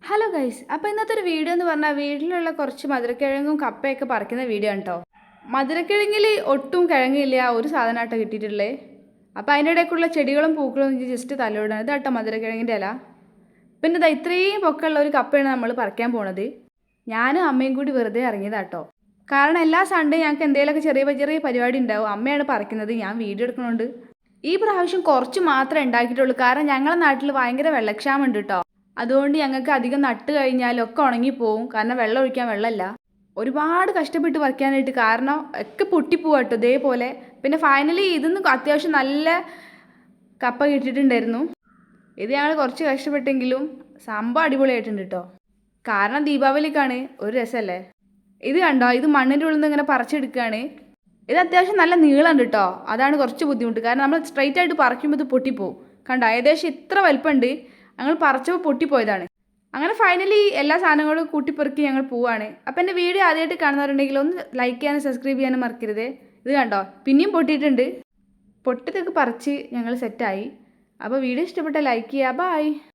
Hello guys, അപ്പോൾ ഇന്നത്തെ ഒരു വീഡിയോ എന്ന് പറഞ്ഞാൽ വീട്ടിലുള്ള കുറച്ച് മധുരക്കിഴങ്ങും കപ്പയൊക്കെ പറിക്കുന്ന വീഡിയോ ആണ് കേട്ടോ. മധുരക്കിഴങ്ങിൽ ഒട്ടും കിഴങ്ങില്ല, ഒരു സാധനമായിട്ടോ കിട്ടിയിട്ടുള്ളത്. അപ്പോൾ അതിൻ്റെ ഇടയ്ക്കുള്ള ചെടികളും പൂക്കളും ജസ്റ്റ് തലയിടാണ്. ഇതാട്ടോ മധുരക്കിഴങ്ങിൻ്റെ ഇല. പിന്നെ ഇതാ ഇത്രയും പൊക്കമുള്ള ഒരു കപ്പയാണ് നമ്മൾ പറിക്കാൻ പോണത്. ഞാനും അമ്മയും കൂടി വെറുതെ ഇറങ്ങിയതാട്ടോ. കാരണം എല്ലാ സൺഡേ ഞങ്ങൾക്ക് എന്തെങ്കിലുമൊക്കെ ചെറിയ ചെറിയ പരിപാടി ഉണ്ടാവും. അമ്മയാണ് പറിക്കുന്നത്, ഞാൻ വീഡിയോ എടുക്കണോണ്ട്. ഈ പ്രാവശ്യം കുറച്ച് മാത്രമേ ഉണ്ടാക്കിയിട്ടുള്ളൂ, കാരണം ഞങ്ങളുടെ നാട്ടിൽ ഭയങ്കര വെള്ളക്ഷാമം ഉണ്ട് കേട്ടോ. അതുകൊണ്ട് ഞങ്ങൾക്ക് അധികം നട്ട് കഴിഞ്ഞാലൊക്കെ ഉണങ്ങിപ്പോവും, കാരണം വെള്ളം ഒഴിക്കാൻ വെള്ളമില്ല. ഒരുപാട് കഷ്ടപ്പെട്ട് പറിക്കാനായിട്ട്, കാരണം ഒക്കെ പൊട്ടിപ്പോവാ കേട്ടോ ഇതേപോലെ. പിന്നെ ഫൈനലി ഇതിന്ന് അത്യാവശ്യം നല്ല കപ്പ കിട്ടിയിട്ടുണ്ടായിരുന്നു. ഇത് ഞങ്ങൾ കുറച്ച് കഷ്ടപ്പെട്ടെങ്കിലും സംഭവം അടിപൊളിയായിട്ടുണ്ട് കേട്ടോ. കാരണം ദീപാവലിക്കാണ്, ഒരു രസമല്ലേ. ഇത് കണ്ടോ, ഇത് മണ്ണിൻ്റെ ഉള്ളിൽ നിന്ന് ഇങ്ങനെ പറിച്ചെടുക്കുകയാണ്. ഇത് അത്യാവശ്യം നല്ല നീളമുണ്ട് കേട്ടോ, അതാണ് കുറച്ച് ബുദ്ധിമുട്ട്. കാരണം നമ്മൾ സ്ട്രൈറ്റ് ആയിട്ട് പറിക്കുമ്പോൾ ഇത് പൊട്ടിപ്പോവും. കണ്ടോ, ഏകദേശം ഇത്ര വലുപ്പമുണ്ട്. ഞങ്ങൾ പറിച്ചപ്പോൾ പൊട്ടിപ്പോയതാണ്. അങ്ങനെ ഫൈനലി എല്ലാ സാധനങ്ങളും കൂട്ടിപ്പെറുക്കി ഞങ്ങൾ പോവാണ്. അപ്പോൾ എൻ്റെ വീഡിയോ ആദ്യമായിട്ട് കാണുന്നവരുണ്ടെങ്കിൽ ഒന്ന് ലൈക്ക് ചെയ്യാനും സബ്സ്ക്രൈബ് ചെയ്യാനും മറക്കരുത്. ഇത് കണ്ടോ, പിന്നെയും പൊട്ടിയിട്ടുണ്ട്. പൊട്ടിയതൊക്കെ പറിച്ച് ഞങ്ങൾ സെറ്റായി. അപ്പോൾ വീഡിയോ ഇഷ്ടപ്പെട്ട ലൈക്ക് ചെയ്യുക. ബൈ.